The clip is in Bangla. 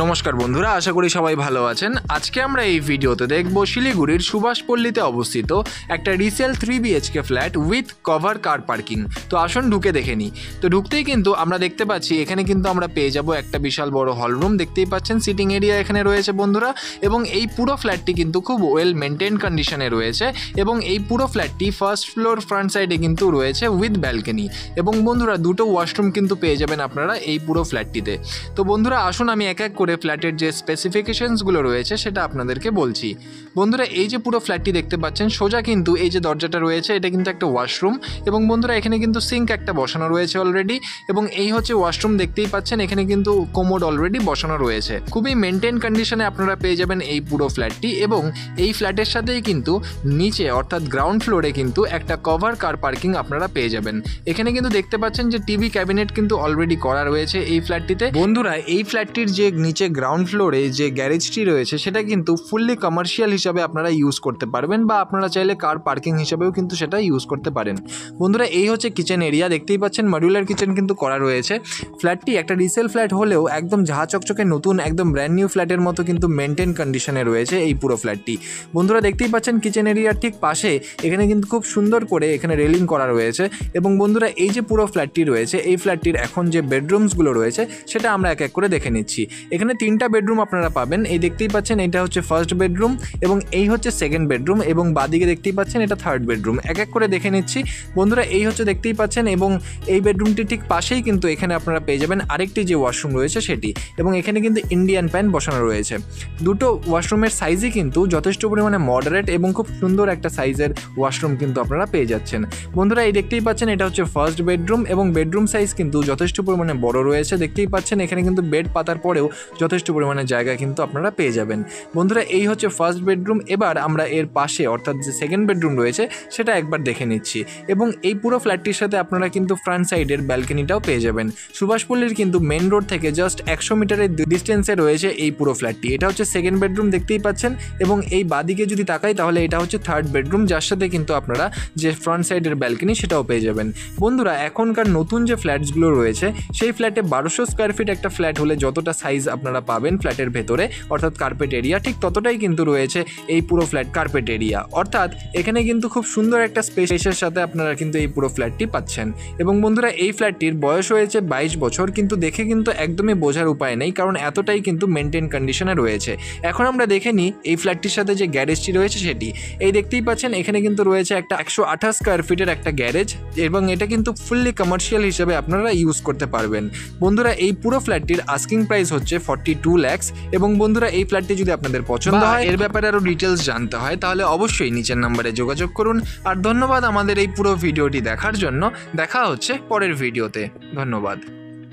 নমস্কার বন্ধুরা, আশা করি সবাই ভালো আছেন। আজকে আমরা এই ভিডিওতে দেখব শিলিগুড়ির সুভাষপল্লীতে অবস্থিত একটা resale 3 BHK flat with cover car parking. তো আসুন ঢুকে দেখে নিই। তো ঢুকতেই কিন্তু আমরা দেখতে পাচ্ছি এখানে কিন্তু আমরা পেয়ে যাব একটা বিশাল বড় হল রুম। দেখতেই পাচ্ছেন সিটিং এরিয়া এখানে রয়েছে বন্ধুরা, এবং এই পুরো ফ্ল্যাটটি কিন্তু খুব ওয়েল মেনটেন কন্ডিশনে রয়েছে এবং এই পুরো ফ্ল্যাটটি ফার্স্ট ফ্লোর ফ্রন্ট সাইডে কিন্তু রয়েছে উইথ ব্যালকনি। এবং বন্ধুরা দুটো ওয়াশরুম কিন্তু পেয়ে যাবেন আপনারা এই পুরো ফ্ল্যাটটিতে। তো বন্ধুরা আসুন আমি এক এক করে ফ্ল্যাটের যে স্পেসিফিকেশনসগুলো রয়েছে সেটা আপনাদেরকে বলছি। বন্ধুরা এই যে পুরো ফ্ল্যাটটি দেখতে পাচ্ছেন, সোজা কিন্তু এই যে দরজাটা রয়েছে এটা কিন্তু একটা ওয়াশরুম, এবং বন্ধুরা এখানে কিন্তু সিঙ্ক একটা বসানো রয়েছে অলরেডি, এবং এই হচ্ছে ওয়াশরুম। দেখতেই পাচ্ছেন এখানে কিন্তু কোমোড অলরেডি বসানো রয়েছে। খুবই মেনটেন কন্ডিশনে আপনারা পেয়ে যাবেন এই পুরো ফ্ল্যাটটি, এবং এই ফ্ল্যাটের সাথেই কিন্তু নিচে অর্থাৎ গ্রাউন্ড ফ্লোরে কিন্তু একটা কভার কার পার্কিং আপনারা পেয়ে যাবেন। এখানে কিন্তু দেখতে পাচ্ছেন যে টিভি ক্যাবিনেট কিন্তু অলরেডি করা রয়েছে এই ফ্ল্যাটটিতে। বন্ধুরা এই ফ্ল্যাটটির যে নিচে গ্রাউন্ড ফ্লোরে যে গ্যারেজটি রয়েছে সেটা কিন্তু ফুললি কমার্শিয়াল হিসাবে আপনারা ইউজ করতে পারবেন, বা আপনারা চাইলে কার পার্কিং হিসাবেও কিন্তু সেটা ইউজ করতে পারেন। বন্ধুরা এই হচ্ছে কিচেন এরিয়া। দেখতেই পাচ্ছেন মডিউলার কিচেন কিন্তু করা রয়েছে। ফ্ল্যাটটি একটা রিসেল ফ্ল্যাট হলেও একদম ঝাঁ চকচকে নতুন একদম ব্র্যান্ড নিউ ফ্ল্যাটের মতো কিন্তু মেনটেন কন্ডিশনে রয়েছে এই পুরো ফ্ল্যাটটি। বন্ধুরা দেখতেই পাচ্ছেন কিচেন এরিয়ার ঠিক পাশে এখানে কিন্তু খুব সুন্দর করে এখানে রেলিং করা রয়েছে। এবং বন্ধুরা এই যে পুরো ফ্ল্যাটটি রয়েছে এই ফ্ল্যাটটির এখন যে বেডরুমসগুলো রয়েছে সেটা আমরা এক এক করে দেখে নিচ্ছি। এখানে 3টা বেডরুম আপনারা পাবেন। এই দেখতেই পাচ্ছেন এটা হচ্ছে ফার্স্ট বেডরুম, এবং এই হচ্ছে সেকেন্ড বেডরুম, এবং বাদিকে দেখতেই পাচ্ছেন এটা থার্ড বেডরুম। এক এক করে দেখে নিচ্ছি। বন্ধুরা এই হচ্ছে দেখতেই পাচ্ছেন, এবং এই বেডরুমটি ঠিক পাশেই কিন্তু এখানে আপনারা পেয়ে যাবেন আরেকটি যে ওয়াশরুম রয়েছে সেটি, এবং এখানে কিন্তু ইন্ডিয়ান প্যান বসানো রয়েছে। দুটো ওয়াশরুমের সাইজই কিন্তু যথেষ্ট পরিমাণে মডারেট এবং খুব সুন্দর একটা সাইজের ওয়াশরুম কিন্তু আপনারা পেয়ে যাচ্ছেন। বন্ধুরা এই দেখতেই পাচ্ছেন এটা হচ্ছে ফার্স্ট বেডরুম, এবং বেডরুম সাইজ কিন্তু যথেষ্ট পরিমাণে বড় রয়েছে। দেখতেই পাচ্ছেন এখানে কিন্তু বেড পাতার পরেও যথেষ্ট পরিমাণে জায়গা কিন্তু আপনারা পেয়ে যাবেন। বন্ধুরা এই হচ্ছে ফার্স্ট বেডরুম। এবার আমরা এর পাশে অর্থাৎ যে সেকেন্ড বেডরুম রয়েছে সেটা একবার দেখে নিচ্ছি, এবং এই পুরো ফ্ল্যাটটির সাথে আপনারা কিন্তু ফ্রন্ট সাইডের ব্যালকনিটাও পেয়ে যাবেন। সুভাষপল্লীর কিন্তু মেন রোড থেকে জাস্ট 100 মিটারের ডিস্টেন্সে রয়েছে এই পুরো ফ্ল্যাটটি। এটা হচ্ছে সেকেন্ড বেডরুম দেখতেই পাচ্ছেন, এবং এই বাদিকে যদি তাকাই তাহলে এটা হচ্ছে থার্ড বেডরুম, যার সাথে কিন্তু আপনারা যে ফ্রন্ট সাইডের ব্যালকনি সেটাও পেয়ে যাবেন। বন্ধুরা এখনকার নতুন যে ফ্ল্যাটসগুলো রয়েছে সেই ফ্ল্যাটে 1200 স্কোয়ার ফিট একটা ফ্ল্যাট হলে যতটা সাইজ আপনারা পাবেন ফ্ল্যাটের ভেতরে অর্থাৎ কার্পেট এরিয়া, ঠিক ততটাই কিন্তু রয়েছে এই পুরো ফ্ল্যাট কার্পেট এরিয়া। অর্থাৎ এখানে কিন্তু খুব সুন্দর একটা স্পেসের সাথে আপনারা কিন্তু এই পুরো ফ্ল্যাটটি পাচ্ছেন। এবং বন্ধুরা এই ফ্ল্যাটটির বয়স হয়েছে 22 বছর, কিন্তু দেখে কিন্তু একদমই বোঝার উপায় নেই, কারণ এতটাই কিন্তু মেনটেন কন্ডিশনে রয়েছে। এখন আমরা দেখে নিই এই ফ্ল্যাটটির সাথে যে গ্যারেজটি রয়েছে সেটি। এই দেখতেই পাচ্ছেন এখানে কিন্তু রয়েছে একটা 128 স্কোয়ার ফিটের একটা গ্যারেজ, এবং এটা কিন্তু ফুললি কমার্শিয়াল হিসেবে আপনারা ইউজ করতে পারবেন। বন্ধুরা এই পুরো ফ্ল্যাটটির আস্কিং প্রাইস হচ্ছে 42 lakhs। এবং বন্ধুরা এই ফ্ল্যাটটি যদি আপনাদের পছন্দ হয়, এর ব্যাপারে আরও ডিটেলস জানতে হয়, তাহলে অবশ্যই নিচের নাম্বারে যোগাযোগ করুন। আর ধন্যবাদ আমাদের এই পুরো ভিডিওটি দেখার জন্য। দেখা হচ্ছে পরের ভিডিওতে। ধন্যবাদ।